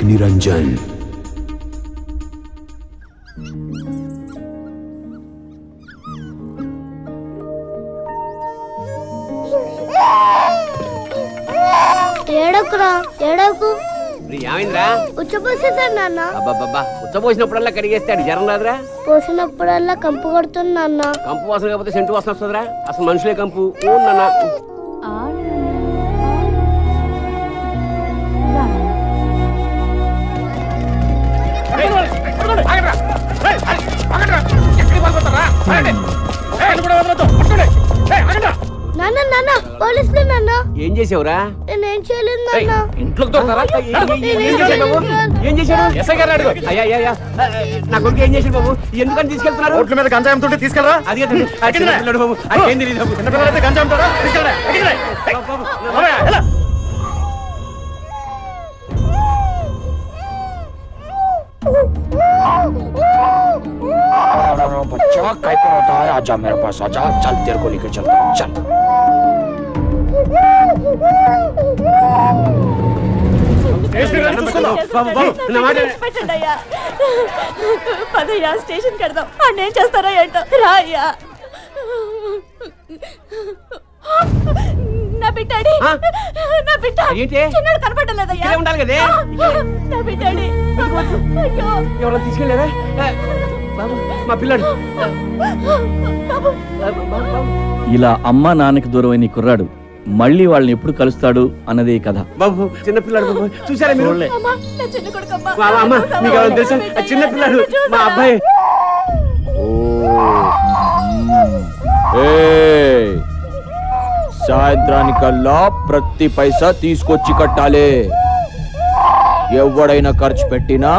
నిరంజన్. ఏడకురా ఏడకు. ఏమైందిరా? ఉచ్చపోసేసాడు నాన్న. అబ్బాబ్బా ఉచ్చపోసినప్పుడల్లా కడిగేస్తాడు, జ్వరం రాదురా? పోసినప్పుడల్లా కంపు కొడుతుంది నాన్న. కంపు వాసన కాకపోతే సెంటు వాసన వస్తుందిరా? అసలు మనుషులే కంపు. నాన్న నాన్న నాన్న పోలీసులు నాన్న. ఏం చేసావురా? నేనేం చేయలేదు నాన్న. ఇంట్లోకి దొరకరా? ఏం చేశాడు? ఎస్ఐ గారు అడుగు. అయ్యా నా కొడుకు ఏం చేశాడు బాబు? ఎందుకని తీసుకెళ్తున్నారు? రోడ్ల మీద గంజాయి అమ్ముతుంటే తీసుకెళ్ళరా? అది పిల్లడు బాబు, ఏం తెలియదు బాబు. చిన్నపిల్లలైతే గంజాయి అమ్ముతారా? తీసుకెళ్ళరా? बच्चा काय पर होता है? आजा मेरे पास आजा, चल तेरे को लेकर चलता हूँ, चल. పదయ్యా స్టేషన్ కడదాం. అన్నేం చేస్తారా ఏంటో రాయ్యా. నా బిడ్డాడి నా బిడ్డ చిన్నడు కనపడలేదయ్యా. ఉండాలి కదా నా బిడ్డాడి. అయ్యో ఎవరో తీసుకెళ్ళారా? బాబు మా పిల్లడు. ఇలా అమ్మ నాన్నకి దూరమైన కుర్రాడు మళ్ళీ వాళ్ళని ఎప్పుడు కలుస్తాడు అన్నదే కథ. బాబు చిన్న పిల్లాడు బాబు, చూసారా మీరు? అమ్మా నా చిన్న కొడుకమ్మా. అమ్మ మీకు ఎవరు తెలుసా? చిన్న పిల్లాడు మా అబ్బాయి. సాయంత్రానికల్లా ప్రతి పైసా తీసుకొచ్చి కట్టాలి. ఎవడైనా ఖర్చు పెట్టినా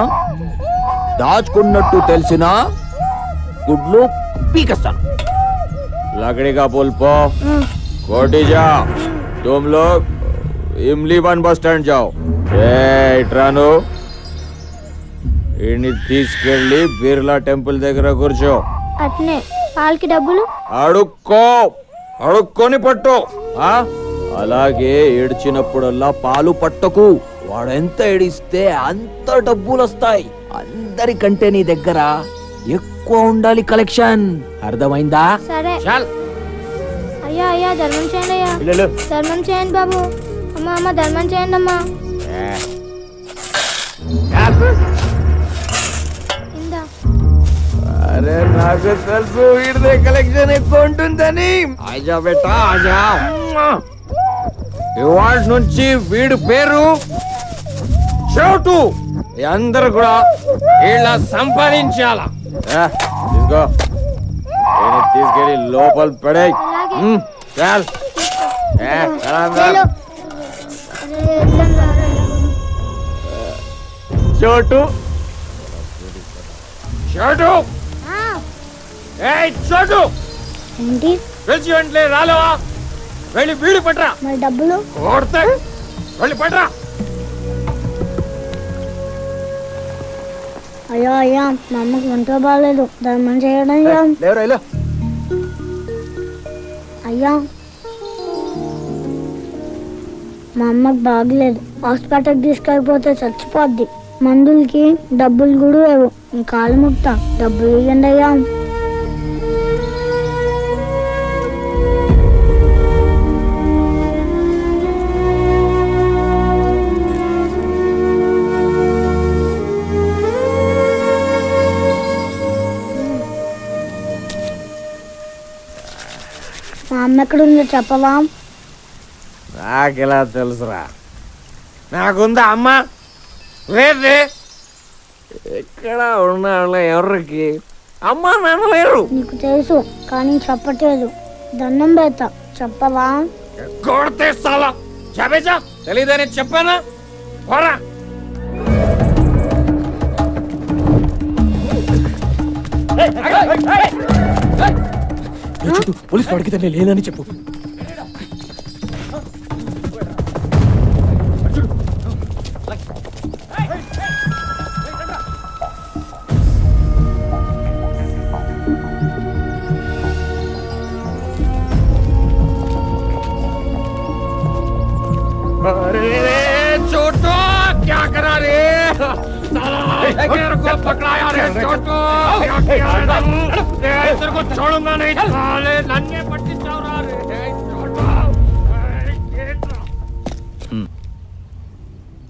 దాచుకున్నట్టు తెలిసినా గుడ్లు పీకేస్తాను. लकड़ी का पुल पो कोटी जा. तुम लोग इमली वन बस स्टैंड जाओ. ఇట్రాను ఇన్ని తీసుకెళ్ళి బిర్లా టెంపుల్ దగ్గర కూర్చో. అట్నే వాళ్ళకి డబ్బులు అడుక్కొని పట్టు. అలాగే ఏడ్చినప్పుడల్లా పాలు పట్టకు. వాడెంత ఏడిస్తే అంత డబ్బులు వస్తాయి. అందరికంటే నీ దగ్గర ఎక్కువ ఉండాలి కలెక్షన్. అర్థమైందా? సరే. చల్. అయ్యా అయ్యా ధర్మం చేయండి అయ్యా. ధర్మం చేయండి బాబు. అమ్మ అమ్మ ధర్మం చేయండి అమ్మా. ఇందా. అరే నాకు తెలుసు వీడిదే కలెక్షన్ ఎక్కువ ఉంటుందని. ఆజా బేటా ఆజా. ఇవాళ నుంచి వీడి పేరు చోటు. అందరూ కూడా ఇలా సంపాదించాలా. తీసుకో, తీసుకెళ్ళి లోపల పడే. చాల్ చోటు చోటు చోటు ఏంటి పిలిచి వెంటలే రాలేవా? వెళ్ళి వీడి పట్రా. మరి డబ్బులు కొడతా. వెళ్ళి పట్రా. అయ్యో అయ్యా మా అమ్మకి ఒంట్లో బాగాలేదు, ధర్మం చేయడం అయ్యా. అయ్యా మా అమ్మకి బాగలేదు, హాస్పిటల్కి తీసుకెళ్ళిపోతే చచ్చిపోద్ది. మందులకి డబ్బులు కూడా లేవు. కాలు ముక్తా, డబ్బులు ఇవ్వండి అయ్యా. మా అమ్మ ఎక్కడుందో చెప్పవా? నాకెలా తెలుసురా? నాకుందా అమ్మ? లేదే. ఎక్కడ ఉన్నా ఎవరికి అమ్మ నాన్న లేరు. నీకు తెలుసు కానీ చెప్పట్లేదు. దండం పెడతా, చెప్పవా? కొడితే సాలా చెప్పేసా. తెలీదని చెప్పానా? పోరా. పోలీసు అడిగితే లేదని చెప్పు. अरे छोटो क्या करा रे?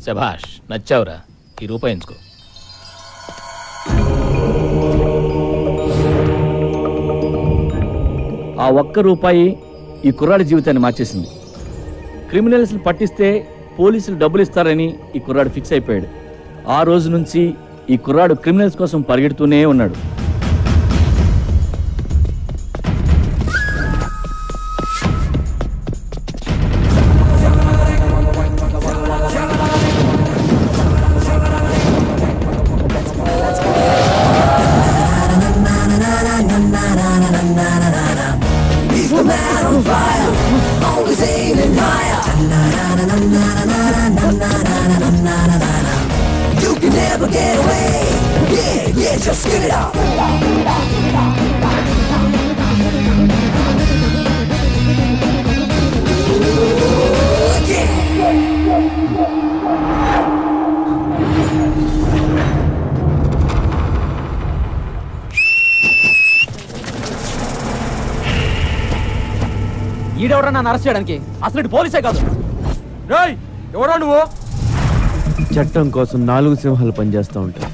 శభాష్, నచ్చావురా. ఈ రూపాయి ఎంచుకో. ఆ ఒక్క రూపాయి ఈ కుర్రాడి జీవితాన్ని మార్చేసింది. క్రిమినల్స్ని పట్టిస్తే పోలీసులు డబ్బులు ఇస్తారని ఈ కుర్రాడు ఫిక్స్ అయిపోయాడు. ఆ రోజు నుంచి ఈ కుర్రాడు క్రిమినల్స్ కోసం పరిగెడుతూనే ఉన్నాడు. ఈడెవరా నన్ను అరెస్ట్ చేయడానికి? అసలు ఇటు పోలీసే కాదు. ఎవరా నువ్వు? చట్టం కోసం 4 సింహాలు పనిచేస్తూ ఉంటాయి.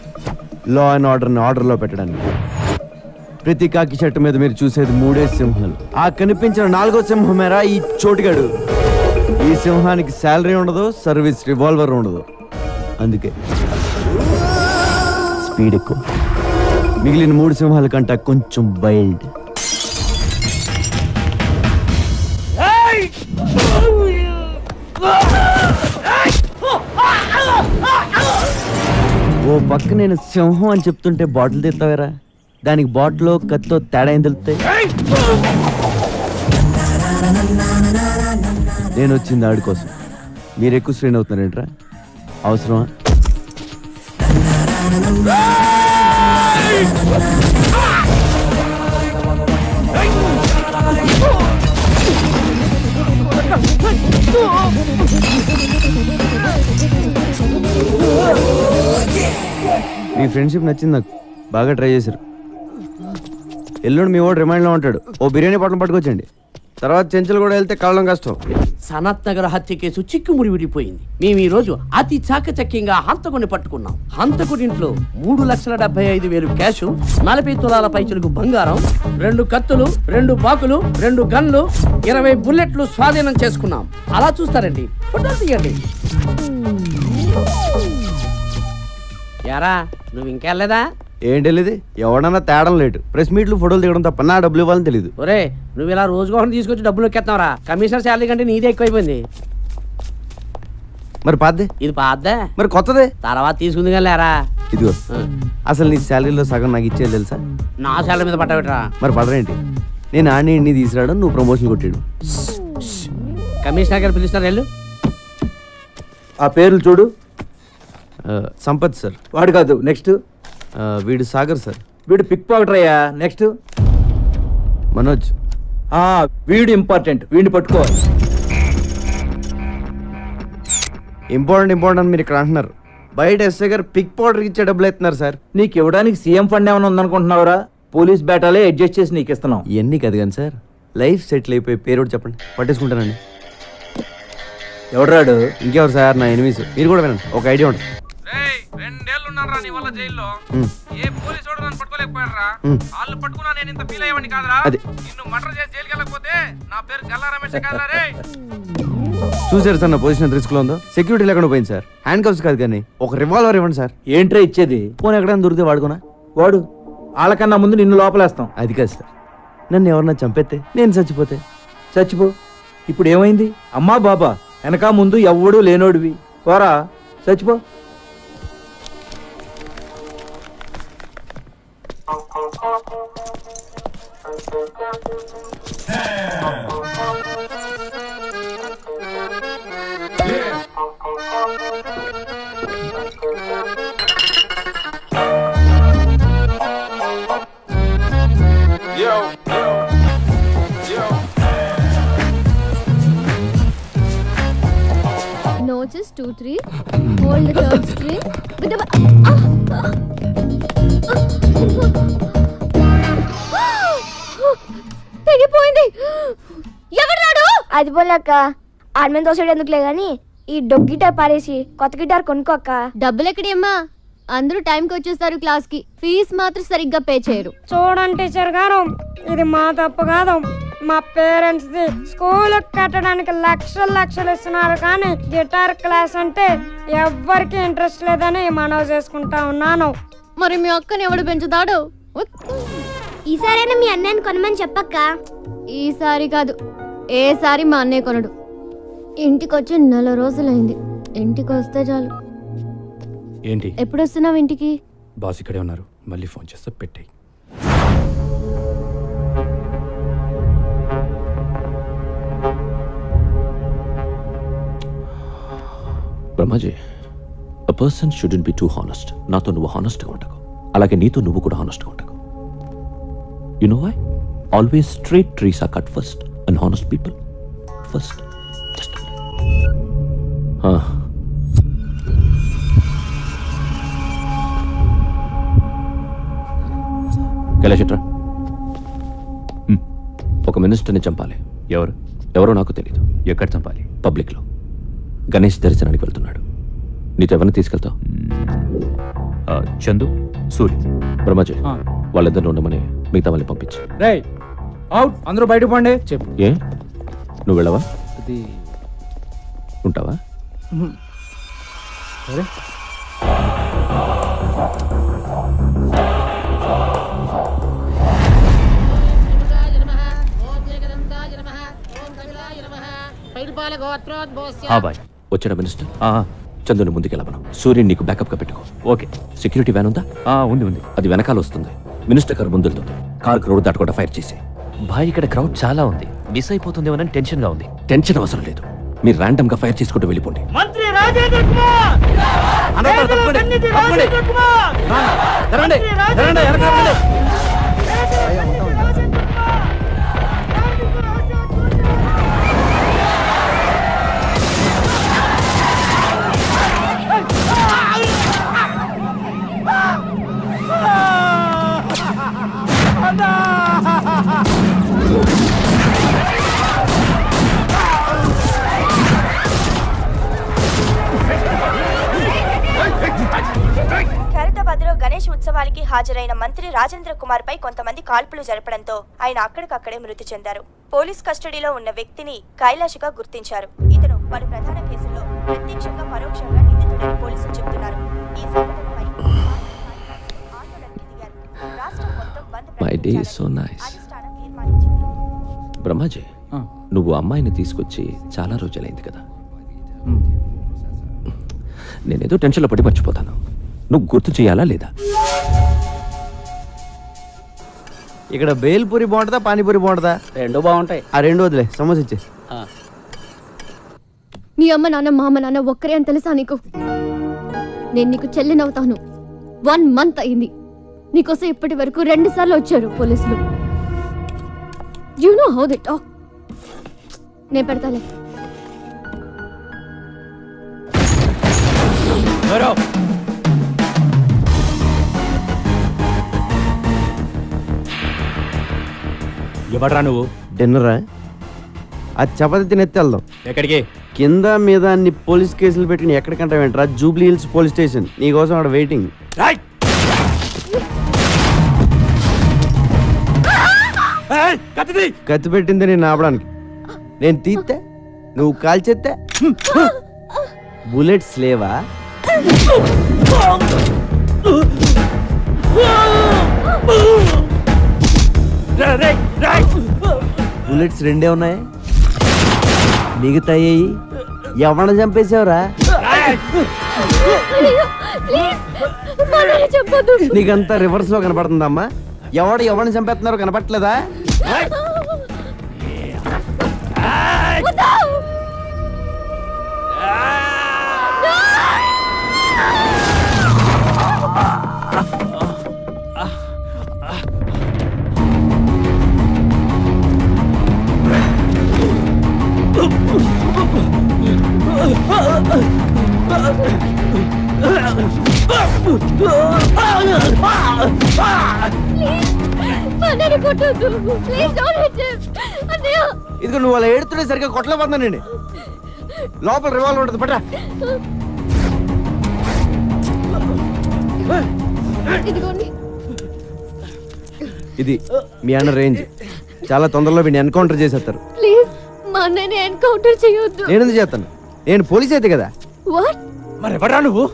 లా అండ్ ఆర్డర్ని ఆర్డర్లో పెట్టడానికి. ప్రతి కాకి చెట్టు మీద మీరు చూసేది 3 సింహాలు. ఆ కనిపించిన 4వ సింహమేరా ఈ చోటుగాడు. ఈ సింహానికి శాలరీ ఉండదు, సర్వీస్ రివాల్వర్ ఉండదు. అందుకే స్పీడ్ ఎక్కువ. మిగిలిన 3 సింహాల కంటే కొంచెం వైల్డ్. ఓ పక్క నేను సింహం అని చెప్తుంటే బాటిల్ తెస్తావేరా? దానికి బాటిల్ కత్తో తేడా ఏం తెలుస్తాయి? నేను వచ్చింది ఆడి కోసం. మీరు ఎక్కువ స్ట్రెయిన్ అవుతున్నారేంట్రా? అవసరమా? మీ ఫ్రెండ్షిప్ నచ్చింది నాకు. బాగా ట్రై చేశారు. ఎల్లుండి మీ వాడు రిమైండ్లో ఉంటాడు. ఓ బిర్యానీ పొట్లం పట్టుకొచ్చండి. తర్వాత చెంచులు కూడా వెళ్తే కళ్ళం కష్టం. సనత్ నగర్ హత్య కేసు చిక్కుముడి విడిపోయింది. మేము ఈ రోజు అతి చాకచక్యంగా హంతకుడిని పట్టుకున్నాం. హంతకుడి ఇంట్లో 3,75,000 క్యాష్, 40 తులాల పైచలకు బంగారం, 2 కత్తులు, 2 బాకులు, 2 గన్లు, 20 బుల్లెట్లు స్వాధీనం చేసుకున్నాం. అలా చూస్తారండి, ఫోటోలు తీయండి. యారా నువ్వు ఇంకెళ్ళలేదా? ఏంటి వెళ్ళేది? ఎవడన్నా తేడం లేటు. ప్రెస్ మీట్లు ఫోటోలు దిగడం తప్ప నా డబ్బులు ఇవ్వాలని తెలియదు. ఒరే నువ్వు ఇలా రోజుకోకుండా తీసుకొచ్చి డబ్బులు ఎక్కేస్తావరా? కమిషనర్ శాలరీ కంటే నీదే ఎక్కువైపోయింది. మరి పాద్దే? ఇది పాద్దా? మరి కొత్తదే తర్వాత తీసుకుంది కానీ లేరా. ఇదిగో అసలు నీ శాలరీలో సగం నాకు ఇచ్చేది తెలుసా? నా శాలరీ మీద పట్టబెట్టరా? మరి పడరేంటి? నేను ఆడిని ఇన్ని తీసుకురావడం, నువ్వు ప్రమోషన్ కొట్టాడు. కమిషనర్ గారు పిలుస్తున్నారు వెళ్ళు. ఆ పేర్లు చూడు. సంపత్ సార్. వాడు కాదు. నెక్స్ట్ వీడు సాగర్ సార్. వీడు పిక్ పాకెటర్ అయ్యా. నెక్స్ట్ మనోజ్. వీడు ఇంపార్టెంట్. వీడిని పట్టుకోవాలి. ఇంపార్టెంట్ అని మీరు ఇక్కడ అంటున్నారు. బయట ఎస్ఐ గారు పిక్ పౌడర్ ఇచ్చే డబ్బులు ఎత్తున్నారు సార్. నీకు ఇవ్వడానికి సీఎం ఫండ్ ఏమైనా ఉందనుకుంటున్నావురా? పోలీస్ బేటాలే అడ్జస్ట్ చేసి నీకు ఇస్తున్నాం. ఇవన్నీ కదా కానీ సార్, లైఫ్ సెటిల్ అయిపోయి పేరు చెప్పండి, పట్టేసుకుంటానండి. ఎవడరాడు? ఇంకెవరు సార్? నా ఎనిమిస్. మీరు కూడా వినండి, ఒక ఐడియా ఉంటుంది. 2 ఏళ్ళు ఉన్నారా నీ వల్ల జైల్లో? ఏ పోలీసు వాడు నన్ను పట్టుకోలేకపోయారా? వాళ్ళు పట్టుకున్నా నేను ఇంత ఫీల్ అయ్యేవాడిని కాదురా. నిన్ను మర్డర్ చేసి జైలుకి వెళ్ళకపోతే నా పేరు గల్లా రమేష్ కాదురా రే. చూసారు సార్ నా పొజిషన్ ఎంత రిస్క్ లో ఉందో? సెక్యూరిటీ లేకుండా పోయింది సార్. హ్యాండ్ కప్స్ కాదు కానీ ఒక రివాల్వర్ ఇవ్వండి సార్. ఏంట్రా ఇచ్చేది? ఫోన్ ఎక్కడైనా దొరికితే వాడుకోనా? వాడు వాళ్ళకన్నా ముందు నిన్ను లోపలేస్తాం. అది కాదు సార్, నన్ను ఎవరన్నా చంపేస్తే, నేను చచ్చిపోతే. చచ్చిపో. ఇప్పుడు ఏమైంది? అమ్మా బాబా వెనక ముందు ఎవ్వడూ లేనోడివి. పోరా చచ్చిపో. Notice 2-3. Hold the third string with the తెగిపోయింది. ఎవరు? అది పోలేక ఆర్మేన్ దోసడు ఎందుకులే గాని ఈ డొగ్ గిటార్ పారేసి కొత్త గిటార్ కొనుక్కోక్క. డబ్బులు ఎక్కడమ్మా? అందరూ టైంకి వచ్చేస్తారు క్లాస్ కి. ఫీజు మాత్రం సరిగ్గా పే చేయరు. చూడండి టీచర్ గారు, ఇది మా తప్పు కాదు, మా పేరెంట్స్ ది. స్కూల్ కట్టడానికి లక్షలు ఇస్తున్నారు కానీ గిటార్ క్లాస్ అంటే ఎవ్వరికి ఇంట్రెస్ట్ లేదని మనవి చేసుకుంటా ఉన్నాను. మరి మీ అక్కని ఎవడు పెంచుతాడు? ఈసారైనా మీ అన్నయ్యని కొనమని చెప్పక్క. ఈసారి కాదు, ఏసారి మా అన్నయ్య కొనడు. ఇంటికి వచ్చి 4 రోజులైంది. ఇంటికి వస్తే చాలు. ఏంటి? ఎప్పుడు వస్తున్నావు ఇంటికి? బాస్ ఇక్కడే ఉన్నారు, మళ్ళీ ఫోన్ చేస్తే పెట్టాయి. Brahmaji, a person shouldn't be too honest. నాతో నువ్వు హానెస్ట్గా ఉండకు, అలాగే నీతో నువ్వు కూడా హానెస్ట్గా ఉండకు. You know why? Always straight trees are cut first and honest people first. Just కైలాషట్రా, ఒక మినిస్టర్ని చంపాలి. ఎవరో నాకు తెలీదు. ఎక్కడ చంపాలి? పబ్లిక్లో. గణేష్ దర్శనానికి వెళ్తున్నాడు. నీతో ఎవరిని తీసుకెళ్తావు? చందు, సూరి. బ్రహ్మాజీ, వాళ్ళిద్దరిని ఉండమని మిగతా వాళ్ళని పంపించు. అవుట్, అందరూ బయట పోండి. చెప్పు. ఏ, నువ్వు వెళ్ళవా? ఉంటావా? సరే. వచ్చాడా మినిస్టర్? చందుని ముందుకెళ్ళమను. సూర్యుని నీకు బ్యాకప్ గా పెట్టుకో. ఓకే. సెక్యూరిటీ వ్యాన్ ఉందా? ఉంది. అది వెనకాల వస్తుంది. మినిస్టర్ గారు ముందుతో కార్ రోడ్ దాటకుండా ఫైర్ చేసి. భాయ్, ఇక్కడ క్రౌడ్ చాలా ఉంది, మిస్ అయిపోతుందేమోనని టెన్షన్ గా ఉంది. టెన్షన్ అవసరం లేదు, మీరు ర్యాండమ్ గా ఫైర్ చేసుకుంటూ వెళ్ళిపోండి. మంత్రి రాజేంద్ర కుమార్! ఖైరతాబాద్లో గణేష్ ఉత్సవానికి హాజరైన మంత్రి రాజేంద్ర కుమార్ పై కొంతమంది కాల్పులు జరపడంతో ఆయన అక్కడికక్కడే మృతి చెందారు. పోలీస్ కస్టడీలో ఉన్న వ్యక్తిని కైలాష్గా గుర్తించారు. ఇతను పలు ప్రధాన కేసుల్లో ప్రత్యక్షంగా పరోక్షంగా నిందితుడని పోలీసులు చెబుతున్నారు. ఈ సంఘటనపై ఆందోళనకి దిగారు. రాష్ట్రం మొత్తం బంద్ అధిష్టానం తీర్మానించింది. బ్రహ్మాజీ, నువ్వు అమ్మాయిని తీసుకొచ్చి చాలా రోజులైంది కదా. నేనేదో టెన్షన్లో పడి మర్చిపోతాను. నువ్వు గుర్తు చేయాలా లేదా? ఇక్కడ బేల్పూరి బాగుంటుందా, పానీపూరి బాగుంటుందా? రెండు బాగుంటాయి. ఆ రెండు వదిలే, సమోసా ఇచ్చే. నీ అమ్మ నాన్న మా అమ్మ నాన్న ఒక్కరే అని తెలుసా నీకు? నేను నీకు చెల్లినవుతాను. 1 month అయింది. నీకోసం ఇప్పటి వరకు 2 సార్లు వచ్చారు పోలీసులు. You know how they talk. నేను పెడతాలే. ఎవడ్రా నువ్వు? డిన్నరా? అది చపాతి తినెత్తి వెళ్దాం. ఎక్కడికి? కింద మీద అన్ని పోలీస్ కేసులు పెట్టిన ఎక్కడికంటా వెంటరా? Jubilee Hills police station. నీకోసం అక్కడ వెయిటింగ్. కత్తి పెట్టింది నేను ఆపడానికి. నేను తీస్తే నువ్వు కాల్చేస్తే బుల్లెట్స్ లేవా? బుల్లెట్స్ 2 ఉన్నాయి, మిగతా ఎవరిని చంపేసావురా? నీకంతా రివర్స్ లో కనపడుతుందమ్మా. ఎవరిని చంపేస్తున్నారో కనపట్లేదా? అన్నయ్య కొట్టొద్దు ప్లీజ్ డోంట్ హిట్ హిమ్ అన్నయ్య ఇదిగో నువ్వు అలా ఏడుతుంటే సరిగ్గా కొట్టలేకపోతున్నానండి. లోపల రివాల్వర్ ఉంటుంది పట్రా. ఇదిగోండి. ఇది మీ అన్న రేంజ్. చాలా తొందరలో వీడిని ఎన్కౌంటర్ చేసేస్తారు. ప్లీజ్ మా అన్నయ్యని ఎన్కౌంటర్ చేయొద్దు. నేను ఎందుకు చేస్తాను? నేను పోలీస్ అయితే కదా. వాట్? మరి ఎవరా నువ్వు?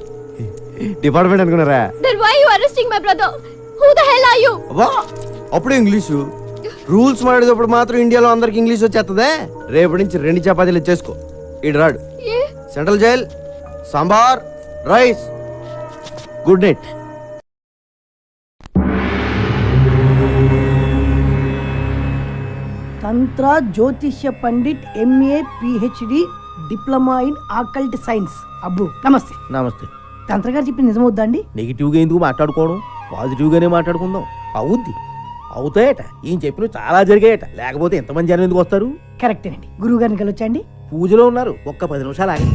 డిపార్ట్మెంట్ అనుకున్నారా? Then why you arresting my brother? Who the hell are you? వా అప్పుడు ఇంగ్లీషు రూల్స్ మాడేటప్పుడు మాత్రం ఇండియాలో అందరికి ఇంగ్లీష్ వచ్చేస్తుందే. రేపటి నుంచి 2 చపాతీలు చేసుకో. ఇటు రాడు. Central jail, sambar, rice. Good night. తంత్ర జ్యోతిష్య pandit MA PhD diploma in occult science. అబ్బు నమస్తే. నమస్తే. తంత్ర గారు చెప్పింది నిజమవుద్దా అండి? నెగిటివ్గా ఎందుకు మాట్లాడుకోవడం, పాజిటివ్గానే మాట్లాడుకుందాం. అవుద్ది, అవుతాయట. ఈయన చెప్పినవి చాలా జరిగాయట, లేకపోతే ఎంతమంది జనం ఎందుకు వస్తారు? కరెక్టేనండి. గురువు గారిని కలవచ్చండి? పూజలో ఉన్నారు, ఒక్క 10 నిమిషాలు ఆగి.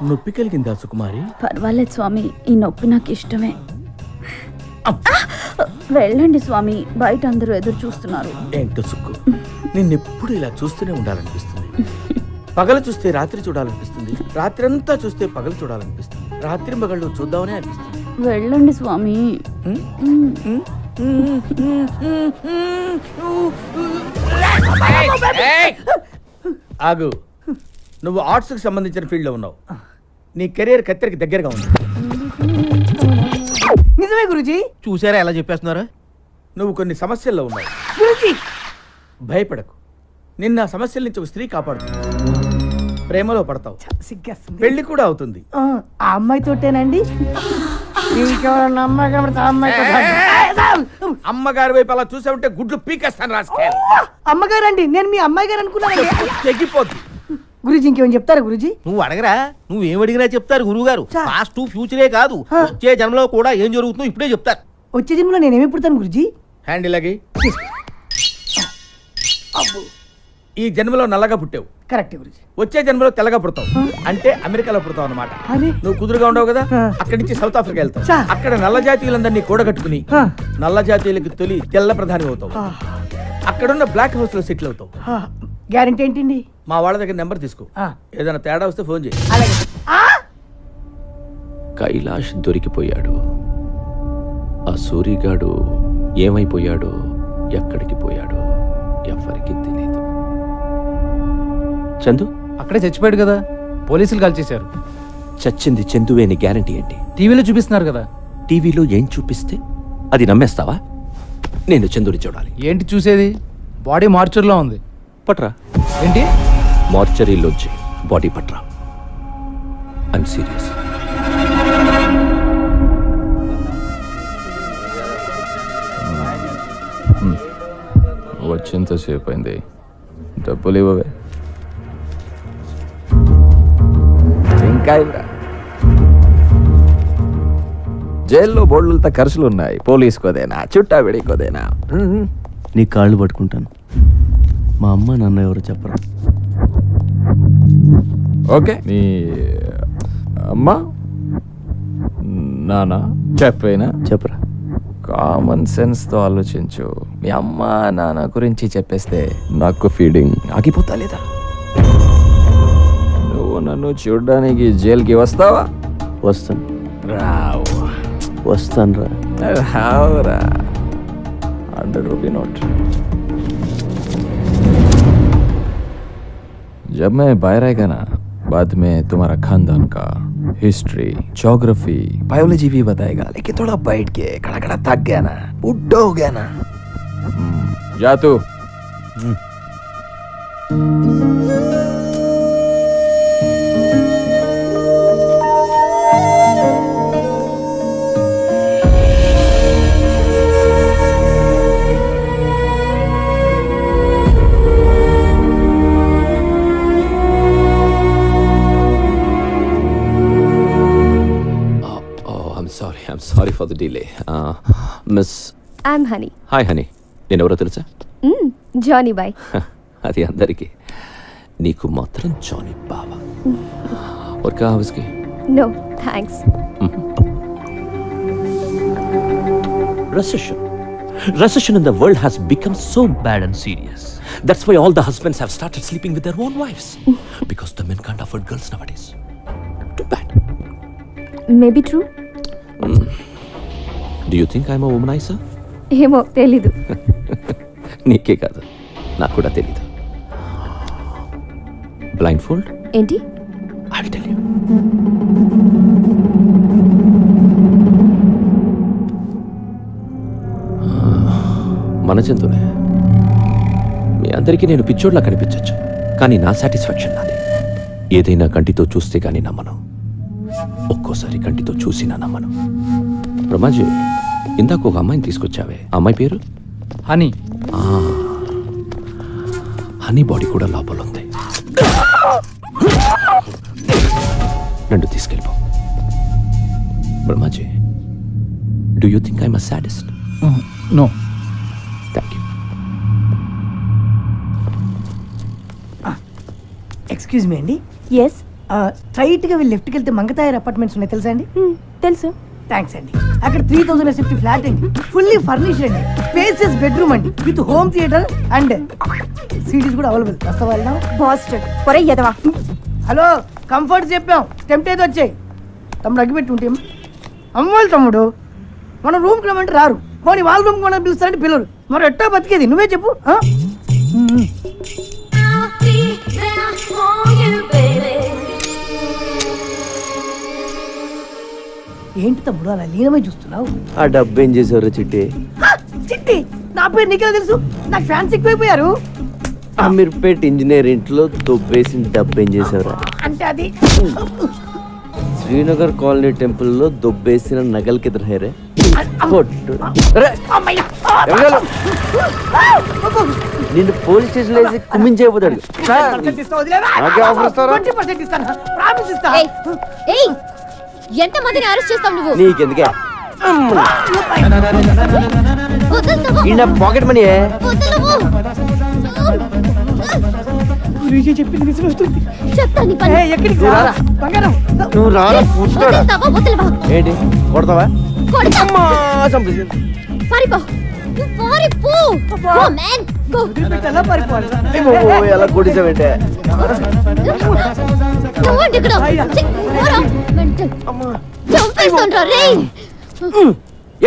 నొప్పి కలిగిందా సుకుమారి? పర్వాలేదు స్వామి, ఈ నొప్పి నాకు ఇష్టమే. వెళ్ళండి స్వామి, బయట అందరూ ఎదురు చూస్తున్నారు. ఏంటో సుక్కు, నిన్నెప్పుడు ఇలా చూస్తూనే ఉండాలనిపిస్తుంది. పగలు చూస్తే రాత్రి చూడాలనిపిస్తుంది, రాత్రి అంతా చూస్తే పగలు చూడాలనిపిస్తుంది, రాత్రి పగళ్ళు చూద్దామనే అనిపిస్తుంది. వెళ్ళండి స్వామి. ఆగు, నువ్వు ఆర్ట్స్ కి సంబంధించిన ఫీల్డ్ లో ఉన్నావు. నీ కెరీర్ కత్తెరికి దగ్గరగా ఉంది. నిజమే గురుజీ. చూసారా ఎలా చెప్పేస్తున్నారా? నువ్వు కొన్ని సమస్యల్లో ఉన్నావు. భయపడకు, నిన్న ఆ సమస్యల నుంచి ఒక స్త్రీ కాపాడుతుంది. ప్రేమలో పడతావు, సిగ్గేస్తుంది. పెళ్లి కూడా అవుతుంది. ఆ అమ్మాయితోటేనండి? ఇంకెవరన్నా అమ్మాయి కనబడితే అమ్మాయితో అమ్మగారి వైపు అలా చూసా ఉంటే గుడ్లు పీకేస్తాను రాసుకెళ్ళి. అమ్మగారండి, నేను మీ అమ్మాయి గారు అనుకున్నాను. తెగిపోద్ది. గురుజీ ఇంకేమైనా చెప్తారా గురుజీ? నువ్వు అడగరా, నువ్వేం అడిగినా చెప్తారు గురువు గారు. పాస్ట్ ఫ్యూచరే కాదు, వచ్చే జన్మలో కూడా ఏం జరుగుతుందో ఇప్పుడే చెప్తారు. వచ్చే జన్మలో నేనేమి పుడతాను గురుజీ? హ్యాండిల్ అగి. ఈ జన్మలో నల్లగా పుట్టావు, కరెక్ట్ గురుజీ. వచ్చే జన్మలో తెల్లగా పుడతావు, అంటే అమెరికాలో పుడతావు అన్నమాట. నువ్వు కుదురుగా ఉండవు కదా, అక్కడి నుంచి సౌత్ ఆఫ్రికా వెళ్తావు. అక్కడ నల్ల జాతీయులందరినీ కూడగట్టుకుని నల్ల జాతీయులకు తొలి తెల్ల ప్రధాని అవుతావు. అక్కడున్న బ్లాక్ హౌస్ లో సెటిల్ అవుతావు. గ్యారెంటీ ఏంటండి? మా వాళ్ళ దగ్గర నెంబర్ తీసుకో, ఏదైనా తేడా వస్తే ఫోన్ చేయి. కైలాష్ దొరికిపోయాడు. ఆ సూరిగాడు ఏమైపోయాడో, ఎక్కడికి పోయాడో ఎవరికి తెలియదు. చందు అక్కడే చచ్చిపోయాడు కదా, పోలీసులు కాల్ చేశారు. చచ్చింది చందువే అని గ్యారంటీ ఏంటి? టీవీలో చూపిస్తున్నారు కదా. టీవీలో ఏం చూపిస్తే అది నమ్మేస్తావా? నేను చందుని చూడాలి. ఏంటి చూసేది? బాడీ మార్చర్లో ఉంది. పట్రా. ఏంటి? మార్చరీలోంచి బాడీ పట్రా. I'm serious. వచ్చేంతసేపు అయింది, డబ్బులు ఇవ్వవే. ఇంకా ఇవ్వరా? జైల్లో బోర్డులతో ఖర్చులు ఉన్నాయి, పోలీసుకోదేనా చుట్టా విడికోదేనా? నీ కాళ్ళు పట్టుకుంటాను. మా అమ్మ నాన్న ఎవరు చెప్పరా? ఓకే, నీ అమ్మ నాన్న చెప్పేనా? చెప్పరా. కామన్ సెన్స్ తో ఆలోచించు. మీ అమ్మ నాన్న గురించి చెప్పేస్తే నాకు ఫీడింగ్ ఆగిపోతా లేదా? నువ్వు నన్ను చూడడానికి జైలుకి వస్తావా? వస్తాను. రావు. వస్తాను రా. రావురా. 100 रुपये नोट. जब मैं बाहर आएगा ना, बाद में तुम्हारा खानदान का हिस्ट्री, ज्योग्राफी, बायोलॉजी भी बताएगा. लेकिन थोड़ा बैठ के खड़ा खड़ा थक गया ना, बुढ़ा हो गया ना. जा तू. I'm sorry for the delay. Miss. I'm Honey. Hi Honey. నేను ఎవరో తెలుసా? Johnny boy. అది అందరికీ, నీకు మాత్రం జానీ బావా. और क्या है उसकी? No thanks. Recession in the world has become so bad and serious. That's why all the husbands have started sleeping with their own wives. Because the men can't afford girls nowadays. Too bad. Maybe true. Do you think I'm a womanizer? ఏమో తెలీదు. నీకే కాదు, నాకు కూడా తెలీదు. Blindfold? ఏంటి? I'll tell you. మన జంతువులే. మీ అందరికీ నేను పిచ్చోడ్లా కనిపించచ్చు, కానీ నా సాటిస్ఫాక్షన్ నాది. ఏదైనా కంటితో చూస్తే కానీ నమ్మను, ఒక్కోసారి కంటితో చూసినా నమ్మను. బ్రహ్మాజీ, ఇందాక ఒక అమ్మాయిని తీసుకొచ్చావే, అమ్మాయి పేరు? హనీ. హనీ బాడీ కూడా లోపల ఉంది. నన్ను తీసుకెళ్ళిపో. Brahmaji, do you think I'm a sadist? No. Thank you. Excuse me అండి. ఎస్. స్ట్రైట్గా వెళ్ళి లెఫ్ట్కి వెళ్తే మంగతాయర్ అపార్ట్మెంట్స్ ఉన్నాయి, తెలుసా అండి? తెలుసు. థ్యాంక్స్ అండి. అక్కడ 3000 SFT ఫ్లాట్ అండి, ఫుల్లీ ఫర్నిష్డ్ అండి, స్పేసియస్ బెడ్రూమ్ అండి, with home theatre and cities కూడా అవైలబుల్. వస్తావా? వెళ్దాం. బాస్టర్డ్ పొరే ఎదవా. హలో, కంఫర్ట్ చెప్పాం, టెంప్ట్ అయితే వచ్చాయి. తమ్ముడు అగ్గిపెట్టి ఉంటే అమ్మోళ్ళు తమ్ముడు, మన రూమ్కి రమ్మంటే రారు, పోనీ వాళ్ళ రూమ్కి మనం పిలుస్తారంటే పిల్లరు. మరి ఎట్టా బతికేది నువ్వే చెప్పు. ఏంటి తమ్ముడు అలా లీనమై చూస్తున్నావు? ఆ డబ్బు ఏం చేసావురా చిట్టి? చిట్టి నా పేరు నీకెలా తెలుసు? నాకు ఫ్యాన్స్ ఎక్కువైపోయారు. అమీర్పేట్ ఇంజనీర్ ఇంట్లో దొబ్బేసిన డబ్బు ఏం చేసావురా? అంటే అది శ్రీనగర్ కాలనీ టెంపుల్లో దొబ్బేసిన నగలకి ఎదురు హేరే నిన్ను పోలీస్ స్టేషన్ వేసి కుమ్మించేయబోతాడు. ఎంత మందిని అరెస్ట్ చేస్తావు నువ్వు? నీకెందుకే పాకెట్ మనీ నువ్వు రారా ఏంటి కొడతావా? ఎలా కొట్టేసావంటే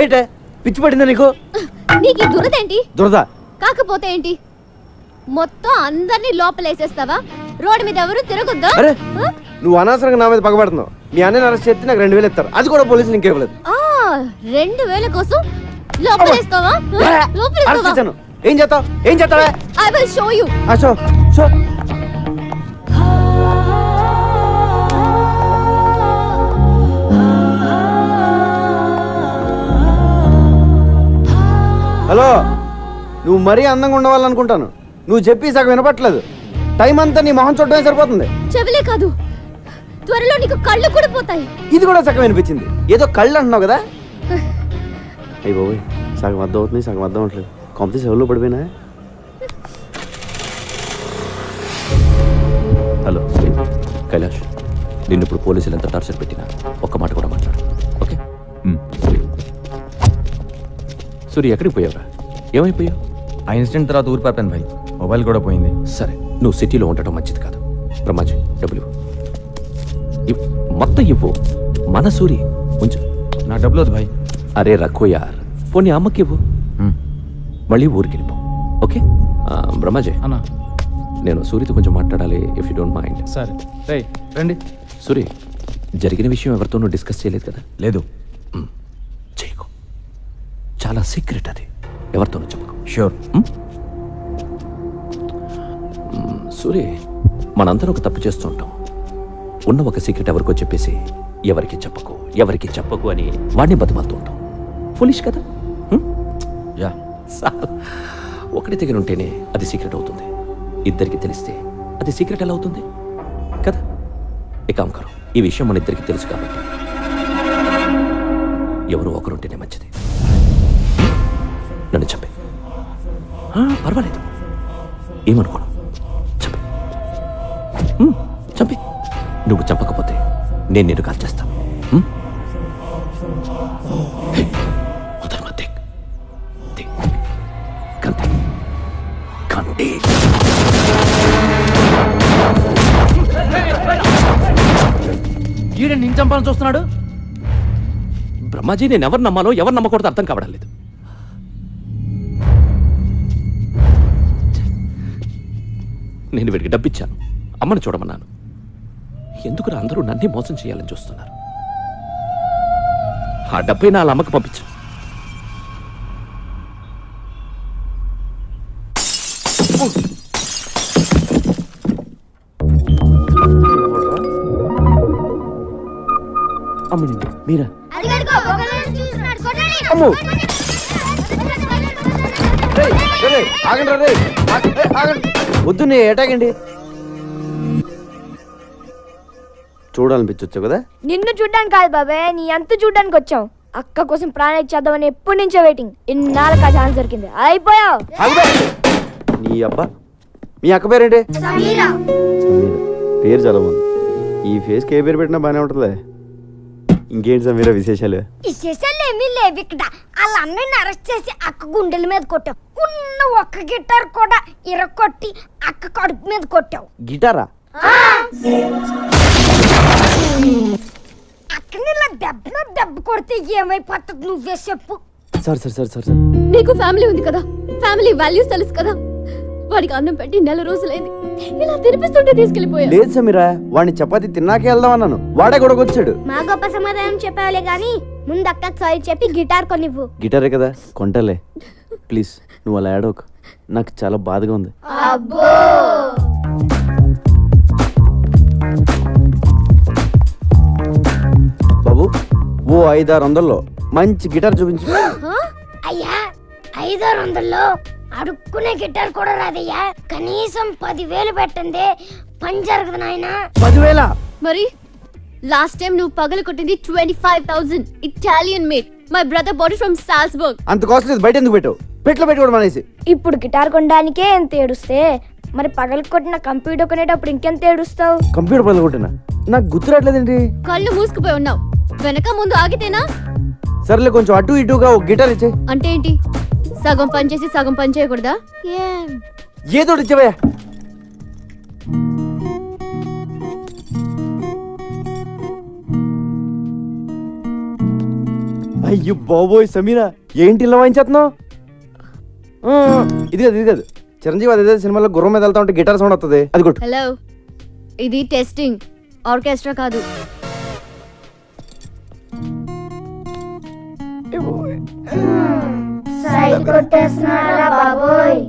ఏంటే పిచ్చి పడిందా నీకు? నీకు దురదేంటి? దురద కాకపోతే ఏంటి, మొత్తం అందరినీ లోపలేసేస్తావా? రోడ్డు మీద ఎవరు తిరగొద్దా? నువ్వు అనవసరంగా నా మీద పగబడుతున్నావు. మీ అన్నని అరెస్ట్ చేస్తే నాకు 2000 ఇస్తారు, అది కూడా పోలీసులు ఇంకేవ్వలేదు. 2000 కోసం లోపలేస్తావా? ఏం చేస్తావు? ఏం చేస్తావా? I will show you. Show show. Hello, నువ్వు మరీ అందంగా ఉండవాలనుకుంటాను. నువ్వు చెప్పి సగం వినపట్లేదు. టైం అంతా నీ మొహం చూడటమే సరిపోతుంది. చెవిలే కాదు, త్వరలో నీకు కళ్ళు కూడా పోతాయి. ఇది కూడా సగం వినిపించింది. ఏదో కళ్ళు అంటున్నావు కదా? అయ్యి బాబోయ్, సగం అర్థం అవుతుంది, సగం అర్థం అవట్లేదు. కాంపిటీస్ ఎవరిలో పడిపోయినా? హలో కైలాష్, నిన్ను ఇప్పుడు పోలీసులు ఎంత టార్చర్ పెట్టినా ఒక్క మాట కూడా మాట్లాడు, ఓకే? సూర్య, ఎక్కడికి పోయావురా? ఏమైపోయావు? ఆ ఇన్సిడెంట్ తర్వాత ఊరు పాపాను భాయ్, మొబైల్ కూడా పోయింది. సరే, నువ్వు సిటీలో ఉండటం మంచిది కాదు. బ్రహ్మాజీ, డబ్బులు మొత్తం ఇవ్వు. మన సూరి ఉంచు. నా డబ్బులు వద్దు భాయ్. అరే రఖో యార్, పోనీ అమ్మకి ఇవ్వు, మళ్ళీ ఊరికి వెళ్ళిపో, ఓకే? బ్రహ్మాజీ అన్నా, నేను సూరితో కొంచెం మాట్లాడాలి, ఇఫ్ యూ డోంట్ మైండ్. సరే రండి. సూరి, జరిగిన విషయం ఎవరితోనూ డిస్కస్ చేయలేదు కదా? లేదు. చేయకు, చాలా సీక్రెట్ అది, ఎవరితోనూ చెప్పకు. షూర్. సూరి, మనందరం ఒక తప్పు చేస్తూ ఉంటాం. ఉన్న ఒక సీక్రెట్ ఎవరికో చెప్పేసి ఎవరికి చెప్పకు అని వాడిని బతిమాలుతూ ఉంటాం. ఫులిష్ కదా? యా. ఒకటి దగ్గర ఉంటేనే అది సీక్రెట్ అవుతుంది, ఇద్దరికి తెలిస్తే అది సీక్రెట్ ఎలా అవుతుంది కదా? ఏకాం కరో, ఈ విషయం మన ఇద్దరికి తెలుసు కాబట్టి ఎవరు ఒకరుంటేనే మంచిది. నన్ను చంపే, పర్వాలేదు, ఏమనుకోను, చంపే. నువ్వు చంపకపోతే నేను నిన్ను కాల్ చేస్తాను. ఈడని నేను చంపాలని చూస్తున్నాడు. బ్రహ్మాజీ, నేను ఎవరు నమ్మాలో ఎవరు నమ్మకూడదు అర్థం కావడం లేదు. నేను వీడికి డబ్బిచ్చాను, అమ్మని చూడమన్నాను. ఎందుకు అందరూ నన్నే మోసం చేయాలని చూస్తున్నారు? ఆ డబ్బై నా అమ్మకి పంపించు. అమ్మని మీరా వద్దు, నే ఏటాగండి. చూడాలనిపించొచ్చు కదా. నిన్ను చూడ్డానికి కాదు బాబాయ్, నీ అంత చూడ్డానికి వచ్చాం. అక్క కోసం ప్రాణం ఇచ్చేద్దామని ఎప్పటి నుంచో వెయిటింగ్. ఇన్నాళ్ళకి ఆ ఛాన్స్ దొరికింది. అయిపోయావు. నీ అబ్బా, మీ అక్క పేరేంటి? సమీరా. పేరు చాలా బాగుంది. ఈ ఫేస్కి ఏ పేరు పెట్టినా బాగానే ఉంటుందిలే. ఇంకేంటి సమీరా విశేషాలు? విశేషాలు ఏమీ లేవు ఇక్కడ. వాళ్ళ అన్నయ్యని అరెస్ట్ చేసి అక్క గుండెల మీద కొట్టావు. ఉన్న ఒక్క గిటార్ కూడా ఇరగొట్టి అక్క కడుపు మీద కొట్టావు. గిటారా? అక్కని ఇలా దెబ్బ కొడితే ఏమైపోతుంది నువ్వే చెప్పు. సరే నీకు ఫ్యామిలీ ఉంది కదా, ఫ్యామిలీ వాల్యూస్ తెలుసు కదా. వాడికి అన్నం పెట్టి 4 రోజులైంది. ఇలా తినిపిస్తుంటే తీసుకెళ్లిపోయా. లేదు సమీరా, వాడిని చపాతి తిన్నాకే వెళ్దాం అన్నాను. వాడే గొడవకొచ్చాడు. మా గొప్ప సమాధానం చెప్పావులే గాని ముందు అక్కకి సారీ చెప్పి గిటార్ కొనివ్వు. గిటారే కదా, కొంటలే. ప్లీజ్ నువ్వు అలా ఏడవకు, నాకు చాలా బాధగా ఉంది. బాబు, ఓ 500-600లో మంచి గిటార్ చూపించు. అయ్యా 500-600లో అడుక్కునే గిటార్ కూడా రాదయ్యా. కనీసం 10,000 పెట్టండి, పని జరగదు నాయనా. 10,000? మరి లాస్ట్ టైం నువ్వు పగలు కొట్టింది 25,000 Italian made. My brother bought it from Salzburg. అంత కాస్ట్ లేదు, బయట ఎందుకు పెట్టావు? పెట్లో పెట్టుకోవడం అనేసి. ఇప్పుడు గిటార్ కొనడానికే ఎంత ఏడుస్తే మరి పగలు కొట్టిన కంప్యూటర్ కొనేటప్పుడు ఇంకెంత ఏడుస్తావు? కంప్యూటర్ పగలు కొట్టినా? నాకు గుర్తురాట్లేదండి. కళ్ళు మూసుకుపోయి ఉన్నావు. వెనక ముందు ఆగితేనా? సర్లే, కొంచెం అటు ఇటుగా ఒక గిటార్ ఇచ్చే. అంటే ఏంటి, సగం పని చేసి సగం పని చేయకూడదా? ఏదో ఇచ్చేవయ్యా. అయ్యో బాబోయ్ సమీరా, ఏంటి ఇలా వాయించేస్తున్నావు? ఇది కాదు చిరంజీవి అదే సినిమాలో గుర్రం మీద వెళ్తా ఉంటే గిటార్ సౌండ్ వస్తుంది, అది కొట్టు. హలో, ఇది టెస్టింగ్, ఆర్కెస్ట్రా కాదు. సైడ్ కొట్టేస్తున్నారా బాబోయ్?